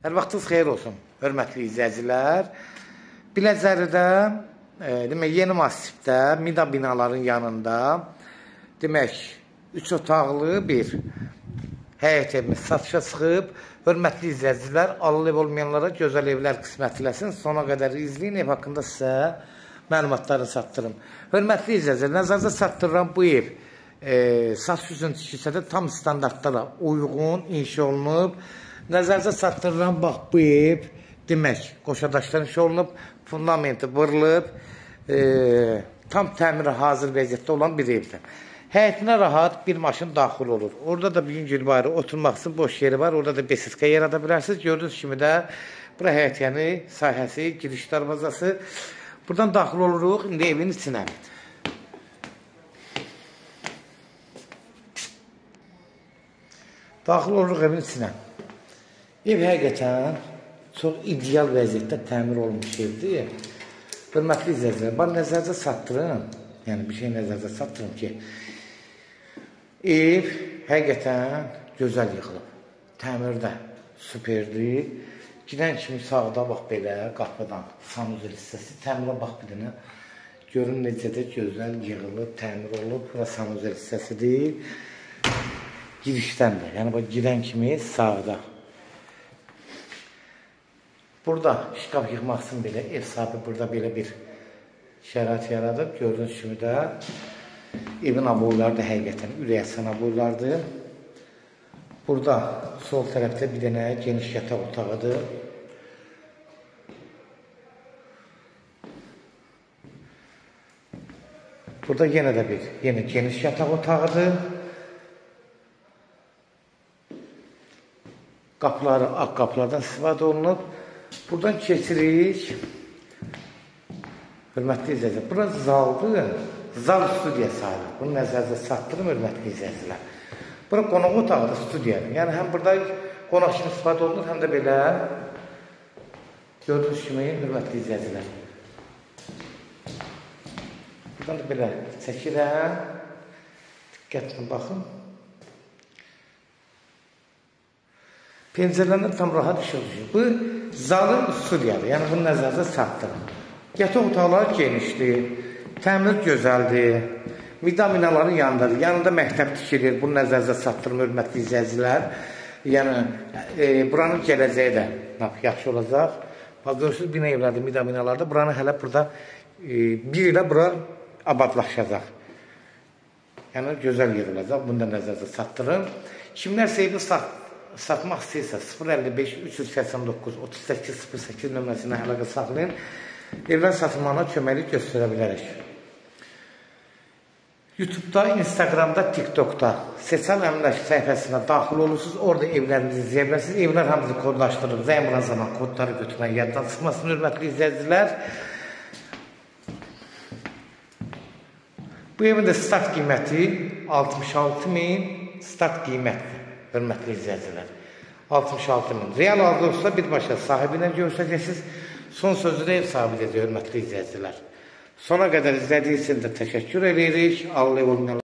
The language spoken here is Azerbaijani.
Hər vaxtınız xeyir olsun, hörmətli izləyicilər. Biləcəridə, demək, yeni masifdə, Mida binaların yanında, demək, 3 otaqlı bir həyət evimiz satışa çıxıb. Hörmətli izləyicilər, alıl ev olmayanlara gözəl evlər qismət eləsin. Sona qədər izləyin, ev haqqında sizə məlumatları çatdırım. Hörmətli izləyicilər, nəzərdə çatdırıram bu ev. Satış üçün tikilsədə tam standartlara uyğun inşa olunub. Nəzərdə çatdırıram, bax, bu ev, demək, qoşadaşlar inşa olunub, fundamenti vırılıb, tam təmiri hazır vəziyyətdə olan bir evdir. Həyətinə rahat bir maşın daxil olur. Orada da bir gün bari oturmaq üçün boş yeri var, orada da besiska yarada bilərsiniz. Gördüyünüz kimi də bura həyətiyəni, sahəsi, giriş darvazası. Buradan daxil oluruq, indi evin içinə. Daxil oluruq evin içinə. Ev həqiqətən çox ideal vəziyyətdə təmir olunmuş evdir. Hörmətli izləyicilər, bana nəzərdə çatdırın, yəni bir şey nəzərdə çatdırın ki, ev həqiqətən gözəl yıxılıb. Təmirdə süperdir. Girən kimi sağda bax belə qapıdan sanuzel hissəsi, təmirə bax bir dənə. Görün necə də gözəl yığılıb, təmir olub. Bura sanuzel hissəsidir. Girişdən də, yəni bax girən kimi sağda. Burada şkaf yığmaq üçün belə ev sahibi burada belə bir şərait yaradıb. Gördüyünüz kimi də evin aboyları da həqiqətən ürəyasan aboylardır. Burada sol tərəfdə bir dənə geniş yataq otağıdır. Burada yenə də bir geniş yataq otağıdır. Qapıları ağ qapılardan istifadə olunub. Buradan keçirik. Hörmətli izləyicilər, bura zaldır. Zal studiya sahibi. Bunu nəzərdə çatdırım, hörmətli izləyicilər. Bura qonaq otağıdır, studiyadır. Yəni, həm burada qonaq kimi istifadə olunur, həm də belə gördüyünüz kimi, hörmətli izləyicilər. Buradan da belə çəkirəm. Diqqətlə baxın. Pəncərələrində tam rahat işıq düşür. Bu zalın studiyadır, yəni bunu nəzərdə çatdırın. Yataq otaqları genişdir, təmir gözəldir, Mida binaların yanındadır. Yanında məktəb tikilir, bunu nəzərdə çatdırın, hörmətli izləyicilər. Yəni, buranın gələcəyi də yaxşı olacaq. Bax, görürsünüz, bina evlərdə, Mida binalarda, buranı hələ burada bir ilə bura abadlaşacaq. Yəni, gözəl yer olacaq, bunu da nəzərdə çatdırın. Kimlərsə evi satmaq istəyirsə 055-389-3808 nömrəsinə əlaqə saxlayın. Evlər satılmağına köməklik göstərə bilərik. YouTube-da, Instagramda, TikTok-da Seçal Əmlak səhifəsinə daxil olursunuz. Orada evlərinizi izləyə bilərsiniz. Evlər hamısı kodlaşdırılır. Zəng vuran zaman kodları götürən yaddan çıxmasın, hörmətli izləyicilər. Bu evin də start qiyməti 66.000 start qiymətdir. Hörmətli izləyicilər, 66.000. Real aldıqsa birbaşa sahibi ilə görüşəcəksiniz. Son sözü də ev sahibi dedi, hörmətli izləyicilər. Sona qədər izlədiyiniz üçün də təşəkkür edirik. Allah ev olmayanlar.